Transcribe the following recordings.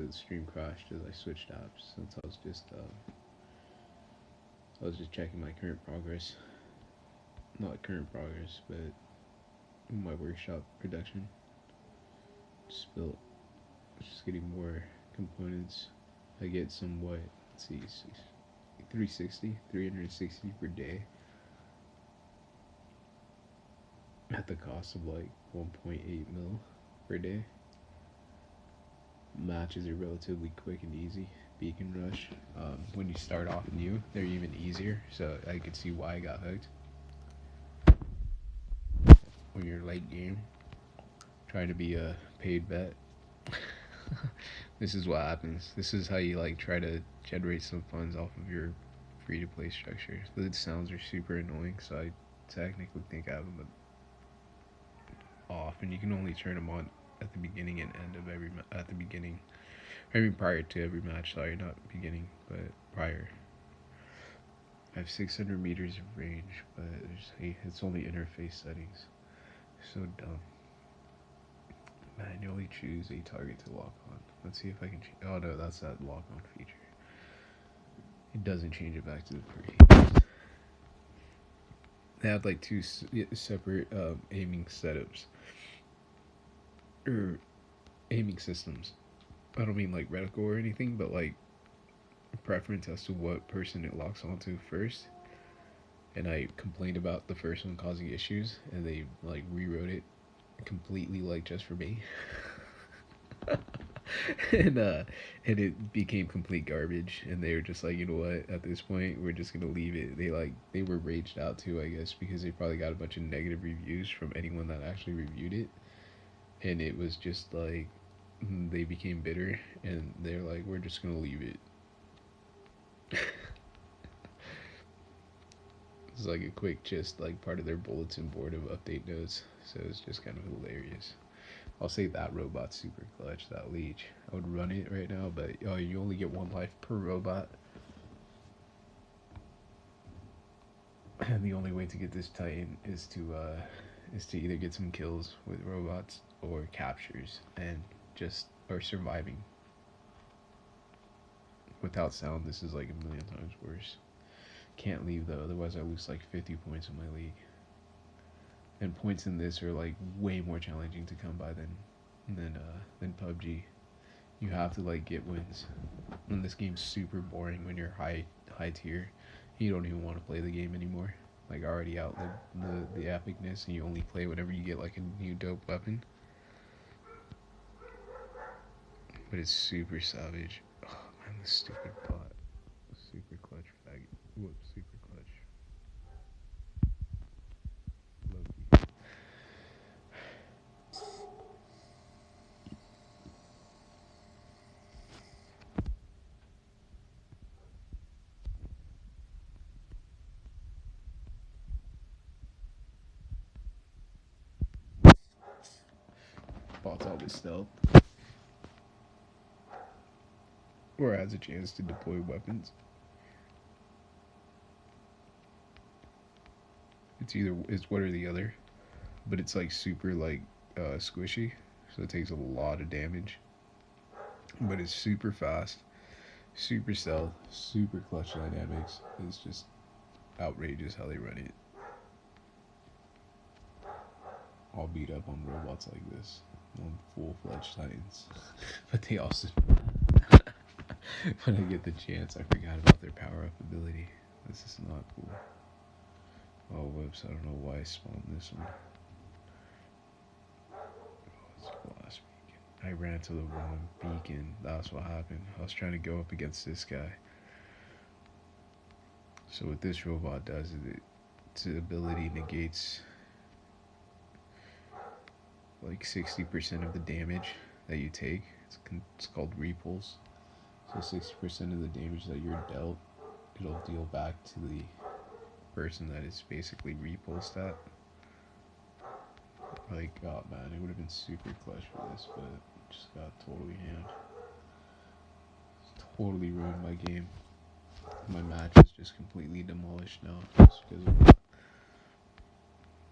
the stream crashed as I switched apps since I was just checking my current progress. Not current progress, but my workshop production. Just built, just getting more components. I get some what? Let's see, 360 per day at the cost of like 1.8 mil per day. Matches are relatively quick and easy. Beacon Rush. When you start off new, they're even easier. So I could see why I got hooked. When you're late game, trying to be a paid vet. This is what happens. This is how you like try to generate some funds off of your free to play structure. The sounds are super annoying, so I technically think I have them off, and you can only turn them on at the beginning and end of every at the beginning. I mean prior to every match. Sorry, not beginning, but prior. I have 600 meters of range, but it's only interface settings. So dumb. Manually choose a target to lock on. Let's see if I can change. Oh no, that's that lock on feature. It doesn't change it back to the pre. They have like two separate aiming setups or aiming systems. I don't mean like reticle or anything, but like preference as to what person it locks onto first. And I complained about the first one causing issues, and they like rewrote it completely, like just for me. And it became complete garbage, and they were just like, you know what, at this point we're just gonna leave it. They were raged out too, I guess, because they probably got a bunch of negative reviews from anyone that actually reviewed it, and it was just like they became bitter, and they're like, we're just gonna leave it. It's like a quick, just like part of their bulletin board of update notes, so it's just kind of hilarious. I'll say that robot's super clutch, that leech. I would run it right now, but oh, you only get one life per robot. And the only way to get this Titan is to either get some kills with robots or captures and just or surviving. Without sound, this is like a million times worse. Can't leave though, otherwise I lose like 50 points in my league. And points in this are like way more challenging to come by than PUBG. You have to like get wins. And this game's super boring when you're high tier. You don't even want to play the game anymore. Like already outlived the epicness, and you only play whenever you get like a new dope weapon. But it's super savage. Oh man, this stupid bot. Super clutch faggot. Whoops, super clutch. Loki. Bot's always stealth. Or has a chance to deploy weapons. It's one or the other, but it's like super like squishy, so it takes a lot of damage. But it's super fast, super stealth, super clutch dynamics. It's just outrageous how they run it. All beat up on robots like this, on full-fledged Titans, but they also when I get the chance, I forgot about their power-up ability. This is not cool. Oh, whoops, I don't know why I spawned this one. Oh, it's glass beacon. I ran to the wrong beacon. That's what happened. I was trying to go up against this guy. So what this robot does is its ability negates like 60% of the damage that you take. It's called repulse. So 60% of the damage that you're dealt, it'll deal back to the person that is basically repulsed at. Like, oh man, it would have been super clutch for this, but it just got totally hammed. Totally ruined my game. My match is just completely demolished now just because of that.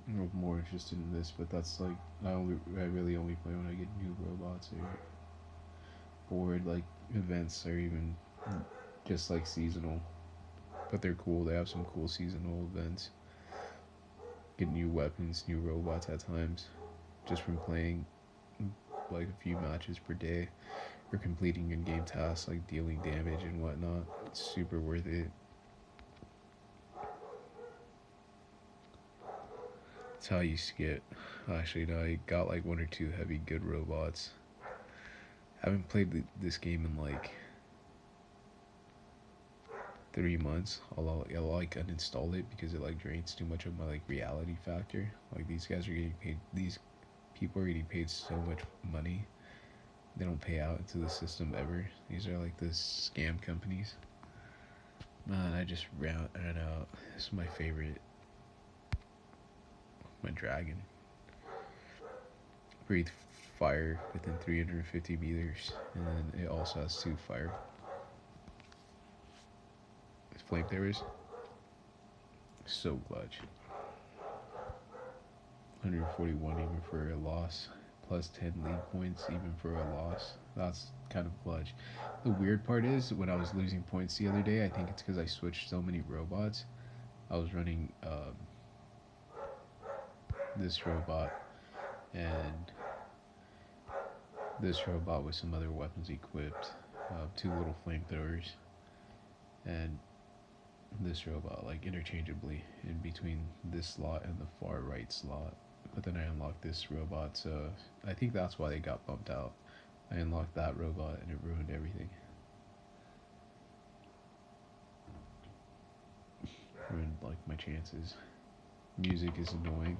I'm more interested in this, but that's like I really only play when I get new robots here. board like events are even just like seasonal, but they're cool. They have some cool seasonal events. Get new weapons, new robots at times, just from playing like a few matches per day or completing in-game tasks like dealing damage and whatnot. It's super worth it. That's how I used to get. Actually, no, I got like one or two heavy good robots. I haven't played this game in like 3 months. I'll like uninstall it because it like drains too much of my like reality factor. Like these guys are getting paid. These people are getting paid so much money. They don't pay out into the system ever. These are like the scam companies. Man, I just ran out. This is my favorite. My dragon. Breathe fire within 350 meters, and then it also has 2 fire flamethrowers. So clutch. 141 even for a loss, plus 10 league points even for a loss. That's kind of clutch. The weird part is when I was losing points the other day, I think it's because I switched so many robots. I was running this robot and this robot with some other weapons equipped, 2 little flamethrowers, and this robot like interchangeably in between this slot and the far right slot. But then I unlocked this robot, so I think that's why they got bumped out. I unlocked that robot and it ruined everything. Ruined like my chances. Music is annoying.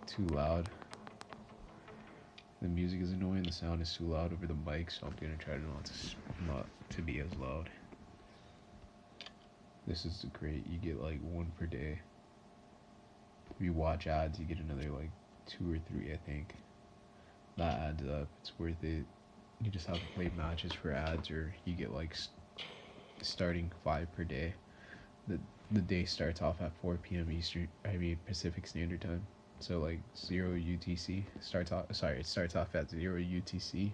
Too loud. The music is annoying, the sound is too loud over the mic, so I'm gonna try not to be as loud. This is great. You get like 1 per day. If you watch ads, you get another like 2 or 3, I think. That adds up. It's worth it. You just have to play matches for ads, or you get like starting 5 per day. The day starts off at 4 p.m. Pacific Standard Time. So like 0 UTC it starts off at 0 UTC.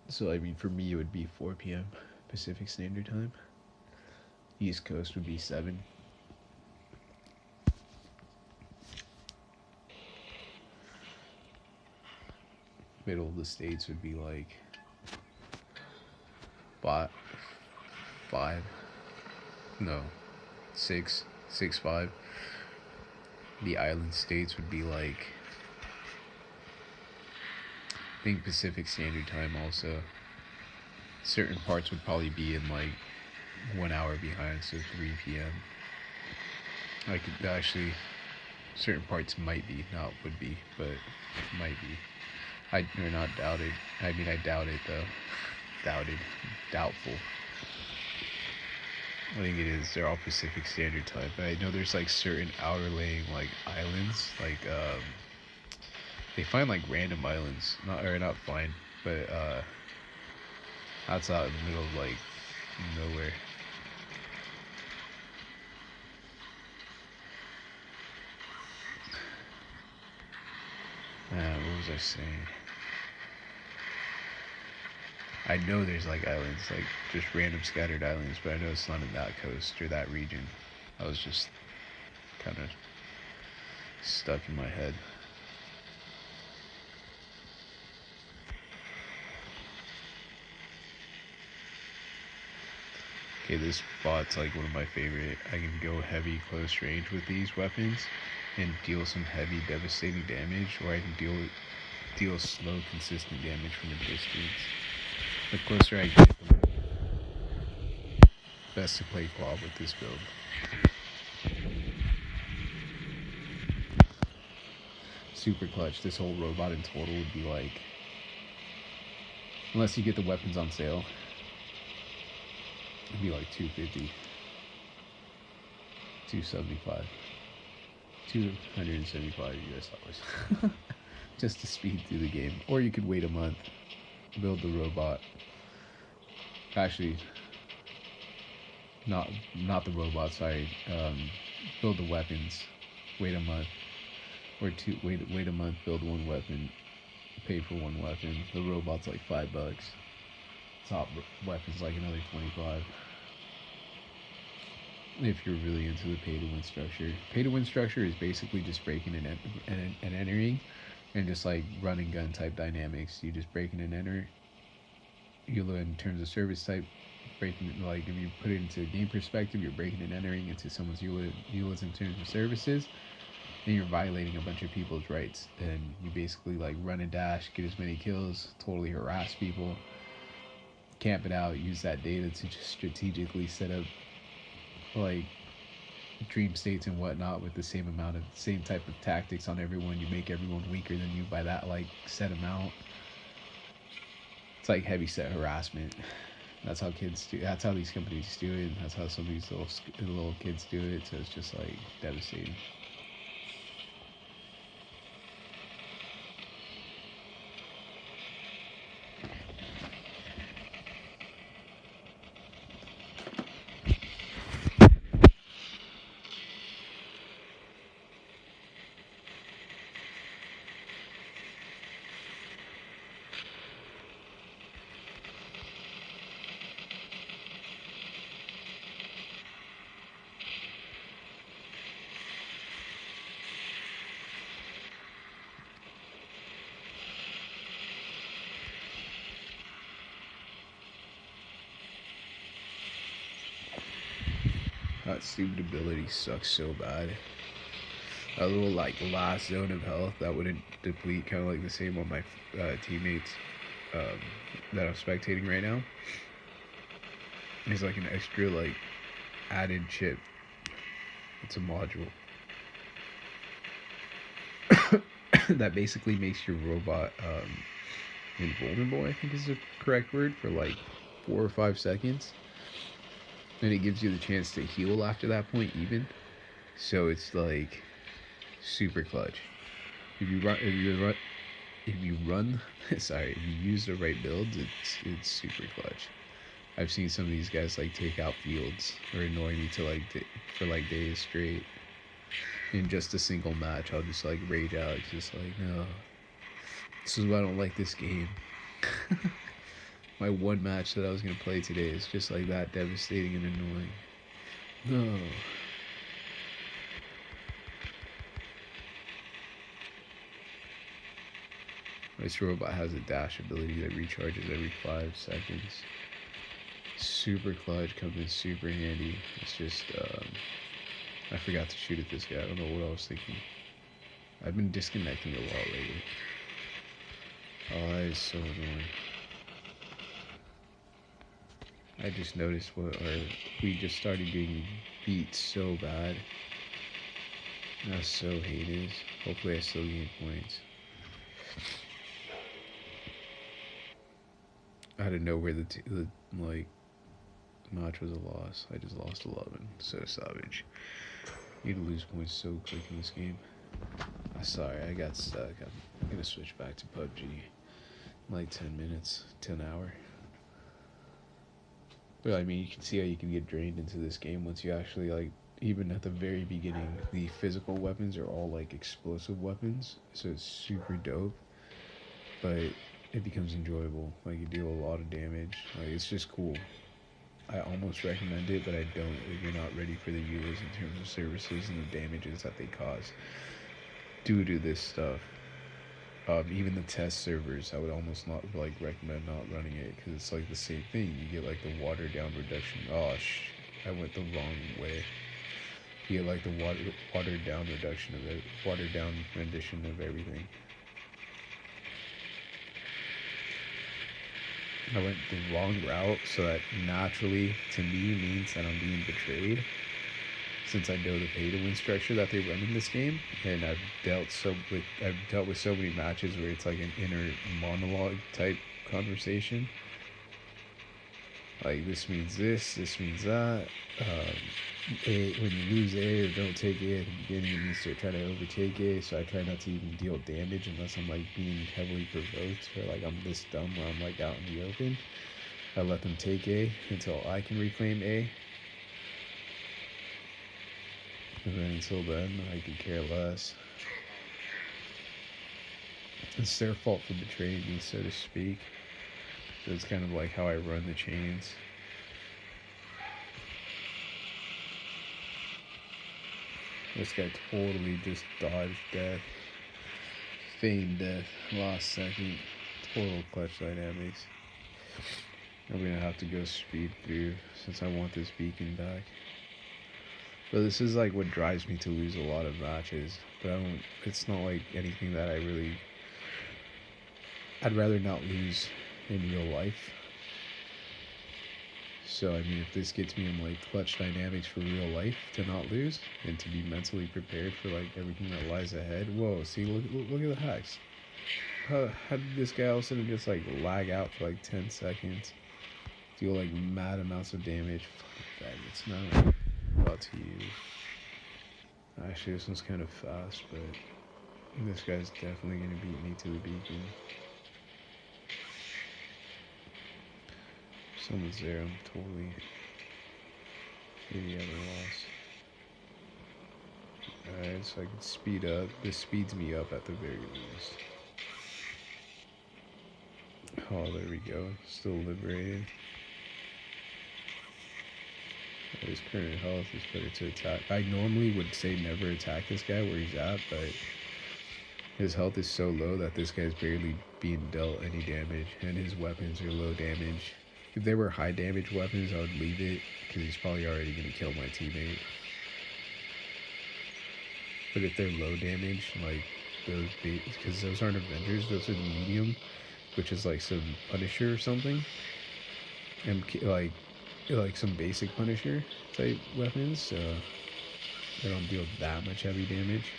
So I mean, for me it would be 4 p.m. Pacific Standard Time. East Coast would be 7. Middle of the states would be like 5, no, 6, 5. The island states would be like, I think Pacific Standard Time also. Certain parts would probably be in like 1 hour behind, so 3 p.m. I could actually, certain parts might be, not would be, but might be. Or not doubted. I mean, I doubt it though. Doubtful. I think it is. They're all Pacific Standard Time, but I know there's like certain outer laying like islands, like they find like random islands, not find, but that's out in the middle of like nowhere. What was I saying? I know there's like islands, like just random scattered islands, but I know it's not in that coast or that region. I was just kind of stuck in my head. Okay, this bot's like one of my favorite. I can go heavy close range with these weapons and deal some heavy devastating damage, or I can deal slow consistent damage from a distance. The closer I get, the more best to play quad with this build. Super clutch. This whole robot in total would be like, unless you get the weapons on sale, it'd be like 250, 275, 275 US dollars. Just to speed through the game. Or you could wait a month, build the robot. Actually, not the robot, sorry. Build the weapons, wait a month. Or wait a month, build 1 weapon, pay for one weapon. The robot's like $5. Top weapon's like another 25. If you're really into the pay to win structure, pay to win structure is basically just breaking and entering, and just like run and gun type dynamics. You just break in and enter. You learn in terms of service type, breaking, like if you put it into a game perspective, you're breaking and entering into someone's EULAs in terms of services, and you're violating a bunch of people's rights. And you basically like run and dash, get as many kills, totally harass people, camp it out, use that data to just strategically set up like dream states and whatnot with the same type of tactics on everyone. You make everyone weaker than you by that like set amount. It's like heavy set harassment. That's how kids do. That's how these companies do it. And that's how some of these little kids do it. So it's just like devastating. That stupid ability sucks so bad. A little like last zone of health that wouldn't deplete, kind of like the same on my teammates um, that I'm spectating right now. It's like an extra like added chip. It's a module that basically makes your robot invulnerable, I think is the correct word, for like 4 or 5 seconds. And it gives you the chance to heal after that point even. So it's like super clutch. If you run sorry, if you use the right builds, it's super clutch. I've seen some of these guys like take out fields or annoy me to like for like days straight. In just a single match, I'll just like rage out. It's just like, no, this is why I don't like this game. My one match that I was gonna play today is just like that devastating and annoying. No. This robot has a dash ability that recharges every 5 seconds. Super clutch, comes in super handy. It's just, I forgot to shoot at this guy. I don't know what I was thinking. I've been disconnecting a lot lately. Oh, that is so annoying. I just noticed we just started getting beat so bad. That's so heinous. Hopefully I still gain points. Out of nowhere, the like match was a loss. I just lost 11. So savage. You need to lose points so quick in this game. I'm sorry, I got stuck. I'm gonna switch back to PUBG in like 10 minutes, 10 hour. But I mean, you can see how you can get drained into this game once you actually like. Even at the very beginning, the physical weapons are all like explosive weapons, so it's super dope. But it becomes enjoyable. Like you deal a lot of damage. Like it's just cool. I almost recommend it, but I don't if you're not ready for the EULAs in terms of services and the damages that they cause due to this stuff. Even the test servers, I would almost not like recommend not running it because it's like the same thing. You get like the watered down reduction. Oh, I went the wrong way. You get like the watered down reduction of it, watered down rendition of everything. I went the wrong route, so that naturally, to me, means that I'm being betrayed. Since I know the pay-to-win structure that they run in this game, and I've dealt with so many matches where it's like an inner monologue type conversation. Like this means this means that. When you lose A or don't take A at the beginning, it means to try to overtake A. So I try not to even deal damage unless I'm like being heavily provoked or like I'm this dumb where I'm like out in the open. I let them take A until I can reclaim A. And then until then, I could care less. It's their fault for betraying me, so to speak. So it's kind of like how I run the chains. This guy totally just dodged death. Feigned death. Last second. Total clutch dynamics. I'm gonna have to go speed through since I want this beacon back. But this is like what drives me to lose a lot of matches. But I don't, it's not like anything that I'd rather not lose in real life. So I mean, if this gets me in like clutch dynamics for real life to not lose and to be mentally prepared for like everything that lies ahead. Whoa, see, look at the hacks. How did this guy all of a sudden just like lag out for like 10 seconds? Deal like mad amounts of damage. Fucking faggots. Now I'm about to use. Actually, this one's kind of fast, but this guy's definitely gonna beat me to the beacon. Someone's there. I'm totally. Maybe I lost. Alright, so I can speed up. This speeds me up at the very least. Oh, there we go. Still liberated. At his current health is better to attack. I normally would say never attack this guy where he's at, but his health is so low that this guy's barely being dealt any damage, and his weapons are low damage. If they were high damage weapons, I would leave it, because he's probably already going to kill my teammate. But if they're low damage, like those, because those aren't Avengers, those are medium, which is like some Punisher or something, and like some basic Punisher type weapons, so they don't deal that much heavy damage.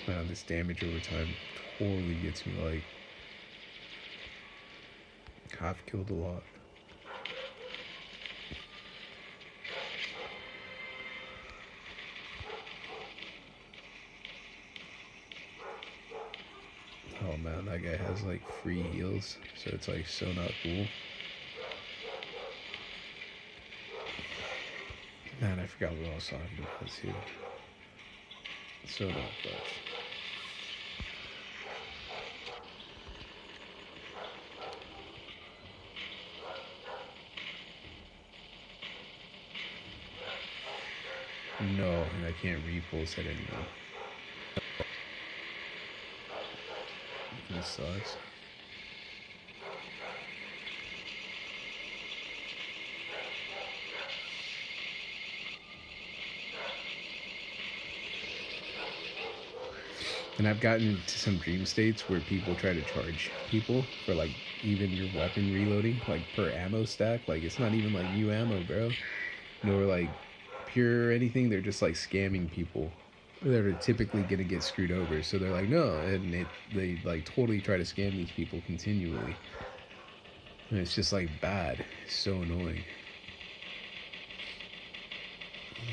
Wow, this damage over time totally gets me like half killed a lot. Oh man, that guy has like free heals, so it's like so not cool. Man, I forgot what I was talking about too. So not clutch. No, and I can't repulse it anymore. This sucks. And I've gotten into some dream states where people try to charge people for like even your weapon reloading, like per ammo stack. Like it's not even like new ammo, bro. Nor like pure or anything. They're just like scamming people that are typically gonna get screwed over. So they're like, no, and they like totally try to scam these people continually. And it's just like bad. It's so annoying.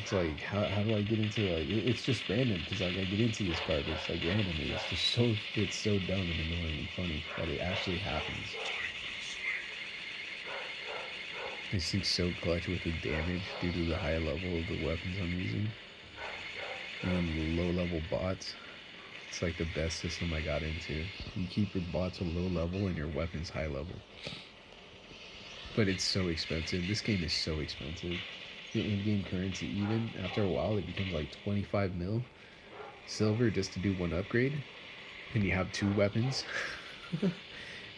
It's like, how do I get into like, it's just random because like I get into this garbage like randomly. It's just so, it's so dumb and annoying and funny that it actually happens. This thing's so clutch with the damage due to the high level of the weapons I'm using. And the low level bots. It's like the best system I got into. You keep your bots a low level and your weapons high level. But it's so expensive. This game is so expensive. The in-game currency, even after a while, it becomes like 25 mil silver just to do one upgrade. And you have two weapons.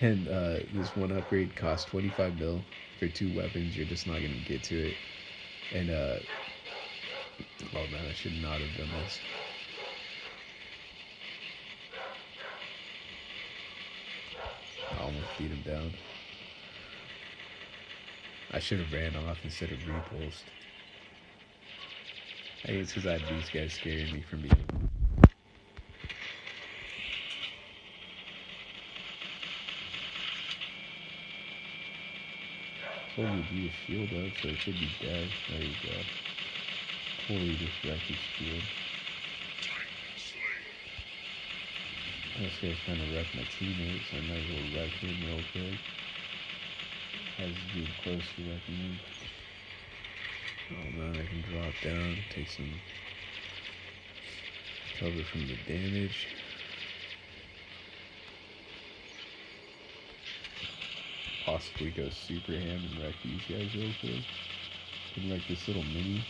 And this one upgrade costs 25 mil for two weapons. You're just not going to get to it. And, oh man, I should not have done this. I almost beat him down. I should have ran off instead of repulsed. I think it's because I had these guys scaring me from being. Totally blew his shield up, so it should be dead. There you go. Totally just wrecked his shield. This guy's trying to wreck my teammates, so I might as well wreck him real quick. As being close to wrecking him. Oh man, I can drop down, take some. Cover from the damage. Possibly go super ham and wreck these guys real quick. Can wreck this little mini.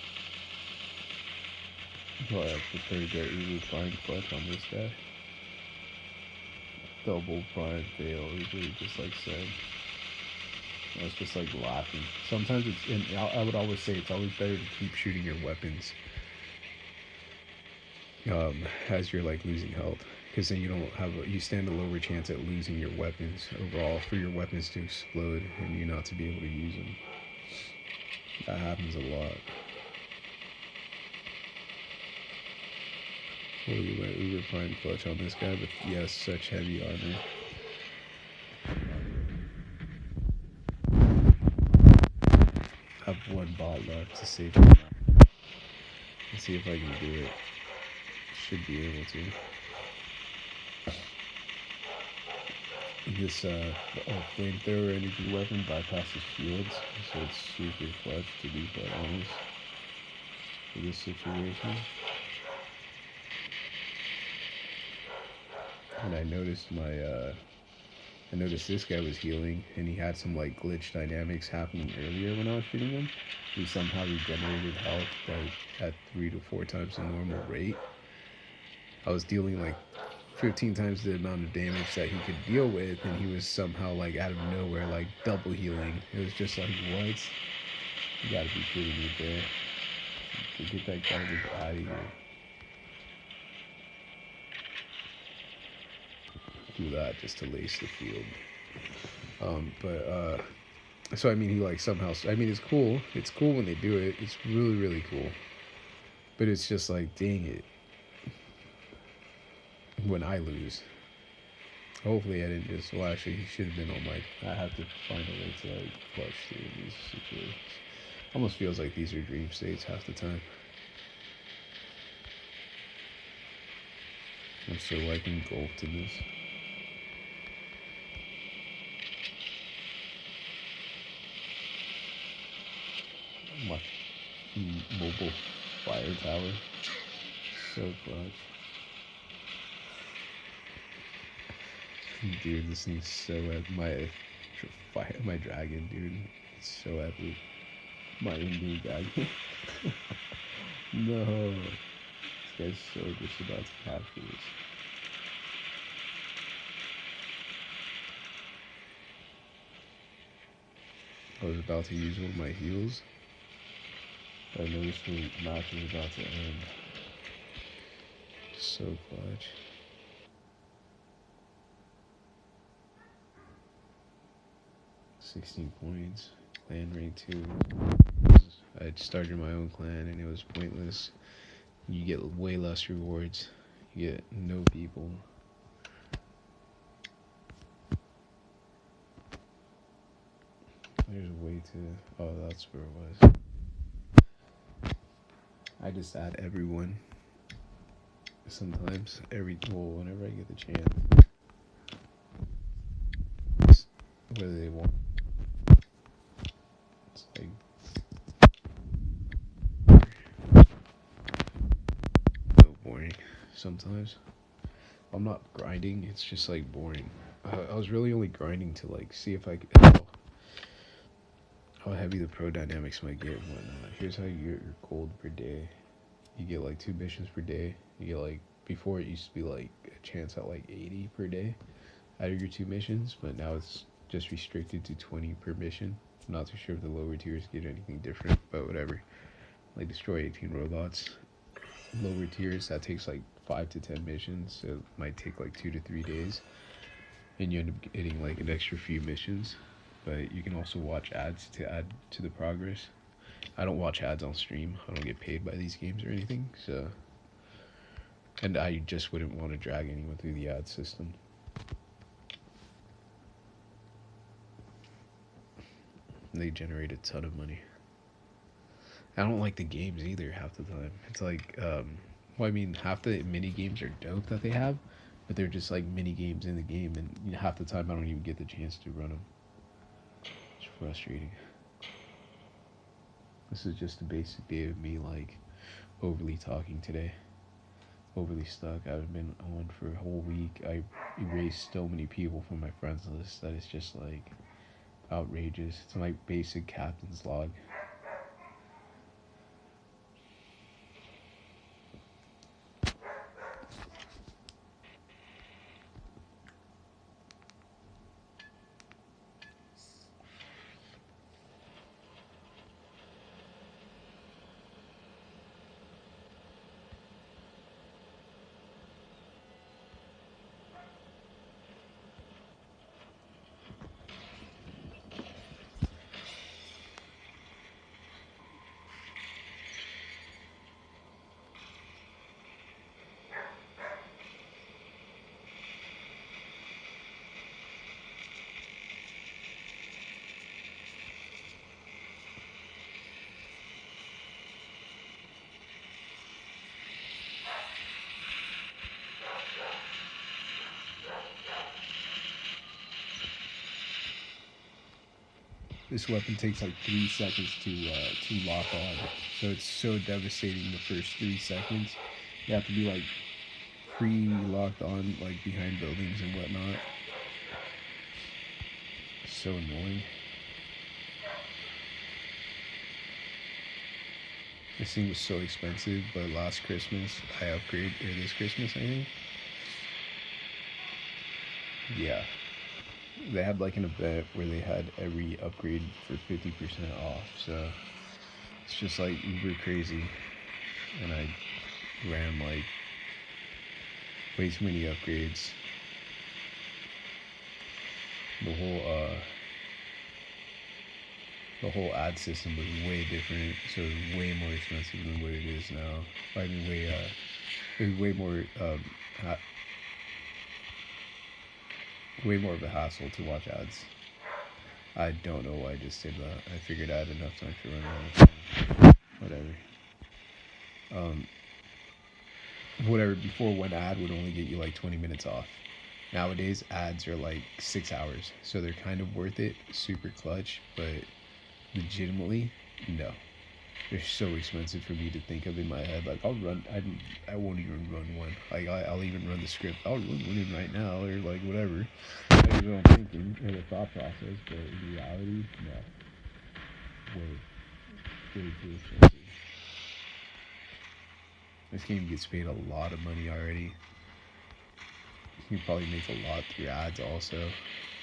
Probably have to third get Uber prime clutch on this guy. Double prime fail is what he just like said. I was just like laughing. Sometimes it's, and I would always say it's always better to keep shooting your weapons as you're like losing health, because then you don't have you stand a lower chance at losing your weapons overall, for your weapons to explode and you not to be able to use them. That happens a lot. Holy, went Uber prime clutch on this guy, but yes, such heavy armor. I have one bot left to save him. Let's see if I can do it. Should be able to. This flamethrower energy weapon bypasses shields, so it's super clutch, to be quite honest, for this situation. And I noticed I noticed this guy was healing, and he had some like glitch dynamics happening earlier when I was shooting him. He somehow regenerated health like at 3 to 4 times the normal rate. I was dealing like 15 times the amount of damage that he could deal with, and he was somehow like out of nowhere like double healing. It was just like, what? You gotta be kidding me, bro. Get that garbage out of here. Do that just to lace the field. So I mean, he like somehow, I mean, it's cool. It's cool when they do it. It's really, really cool. But it's just like, dang it. When I lose. Hopefully I didn't just, well actually he should have been on my, I have to find a way to like clutch through these situations. Almost feels like these are dream states half the time. I'm so like engulfed in this. My mobile fire tower. So clutch. Dude, this thing's so epic. My dragon, dude. It's so epic. My Indian dragon. No. This guy's so just about to capture this. I was about to use one of my heals. I noticed the match was about to end. So clutch. $16 points. Clan rank 2. I started my own clan and it was pointless. You get way less rewards. You get no people. There's a way to... Oh, that's where it was. I just add everyone. Sometimes. Whenever I get the chance. Whether they want. It's like... so boring. Sometimes. I'm not grinding. It's just like boring. I was really only grinding to like see if I could... how heavy the pro dynamics might get and whatnot. Here's how you get your gold per day. You get like 2 missions per day. You get like, before it used to be like a chance at like 80 per day out of your 2 missions, but now it's just restricted to 20 per mission. I'm not too sure if the lower tiers get anything different, but whatever. Like destroy 18 robots. Lower tiers, that takes like 5 to 10 missions, so it might take like 2 to 3 days. And you end up getting like an extra few missions. But you can also watch ads to add to the progress. I don't watch ads on stream. I don't get paid by these games or anything, so... And I just wouldn't want to drag anyone through the ad system. They generate a ton of money. I don't like the games either half the time. It's like, well, I mean, half the mini games are dope that they have, but they're just like mini games in the game, and half the time I don't even get the chance to run them. It's frustrating. This is just a basic day of me like overly talking today. overly stuck. I've been on for a whole week. I erased so many people from my friends list that it's just like outrageous. It's my basic captain's log. This weapon takes like 3 seconds to lock on, so it's so devastating the first 3 seconds. You have to be like pre-locked on, like behind buildings and whatnot. So annoying. This thing was so expensive, but last Christmas I upgraded, or this Christmas I think. Yeah. They had like an event where they had every upgrade for 50% off, so it's just like uber crazy. And I ran like way too many upgrades. The whole ad system was way different, so it was way more expensive than what it is now. I mean, it was way more of a hassle to watch ads. I don't know why I just did that. I figured I had enough time to run out of time. Whatever, before one ad would only get you like 20 minutes off. Nowadays, ads are like 6 hours, so they're kind of worth it, super clutch, but legitimately, no. They're so expensive for me to think of in my head. Like, I won't even run one. Like, I'll even run the script. I'll run one right now, or like whatever. That's what I'm thinking, or the thought process, but in reality, no. Way too expensive. This game gets paid a lot of money already. You can probably make a lot through ads also.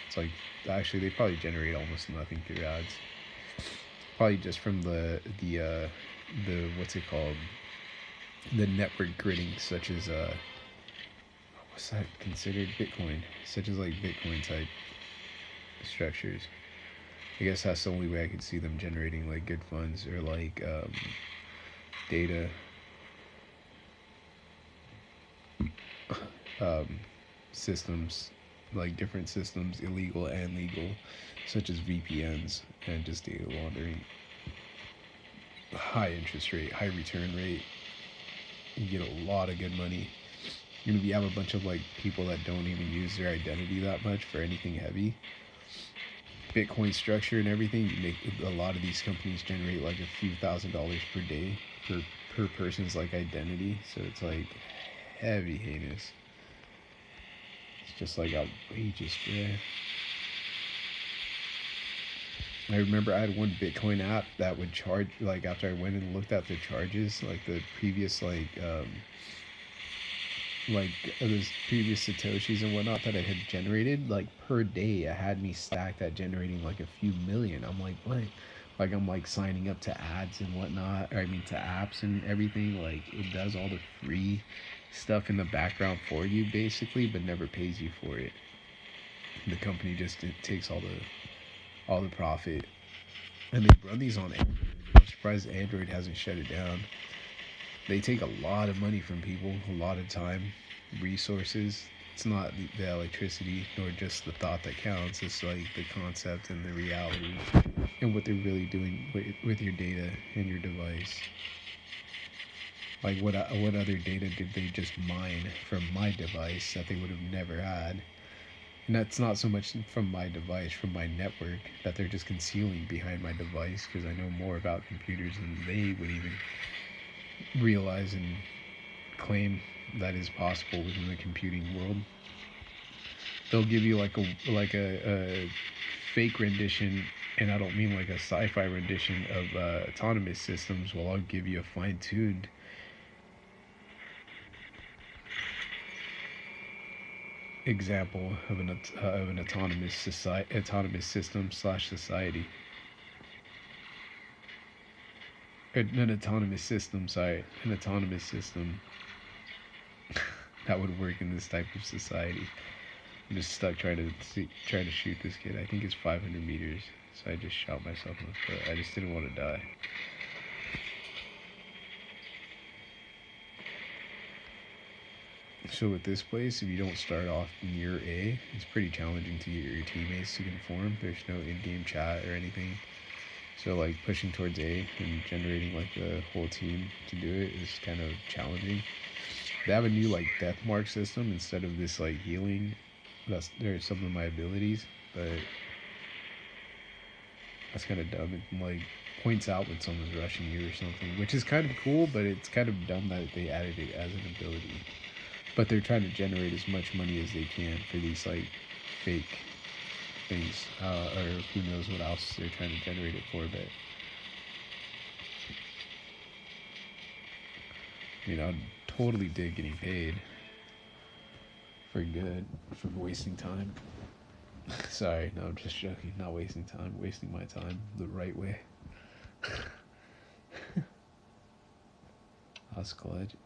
It's like, actually, they probably generate almost nothing through ads. Probably just from the what's it called? The network gridding, such as what's that considered? Bitcoin, such as like Bitcoin type structures. I guess that's the only way I could see them generating like good funds, or like data. Systems, like different systems, illegal and legal, such as VPNs, and just data laundering. High interest rate, high return rate. You get a lot of good money. And if you have a bunch of like people that don't even use their identity that much for anything heavy, Bitcoin structure and everything, you make a lot of these companies generate like a few $1,000s per day per person's like identity. So it's like heavy heinous. It's just like outrageous, bro. I remember I had one Bitcoin app that would charge, like after I went and looked at the charges, like the previous those previous Satoshis and whatnot that I had generated, like per day, it had me stacked at generating like a few million. I'm like, what? Like I'm like signing up to ads and whatnot, or I mean to apps and everything. Like it does all the free stuff in the background for you basically, but never pays you for it. The company just takes all the profit, and they run these on Android. I'm surprised Android hasn't shut it down. They take a lot of money from people, a lot of time, resources. It's not the electricity nor just the thought that counts. It's like the concept and the reality and what they're really doing with your data and your device. Like what other data did they just mine from my device that they would have never had? And that's not so much from my device, from my network, that they're just concealing behind my device, because I know more about computers than they would even realize and claim that is possible within the computing world. They'll give you a fake rendition, and I don't mean like a sci-fi rendition of autonomous systems. Well, I'll give you a fine-tuned example of an autonomous system slash society. An autonomous system, sorry, an autonomous system that would work in this type of society. I'm just stuck trying to shoot this kid. I think it's 500 meters, so I just shot myself in the foot. I just didn't want to die. So with this place, if you don't start off near A, it's pretty challenging to get your teammates to conform. There's no in-game chat or anything. So like pushing towards A and generating like a whole team to do it is kind of challenging. They have a new like death mark system instead of this like healing. They're some of my abilities, but that's kind of dumb. It like points out when someone's rushing you or something, which is kind of cool, but it's kind of dumb that they added it as an ability. But they're trying to generate as much money as they can for these like fake things, or who knows what else they're trying to generate it for. But I'd totally dig getting paid for good, for wasting time. Sorry, no, I'm just joking. Not wasting time, wasting my time the right way. That's college.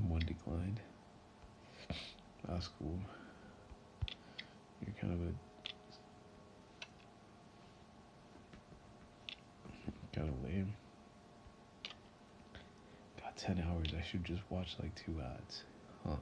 One declined. That's cool. You're kind of lame. Got 10 hours. I should just watch like 2 ads. Huh.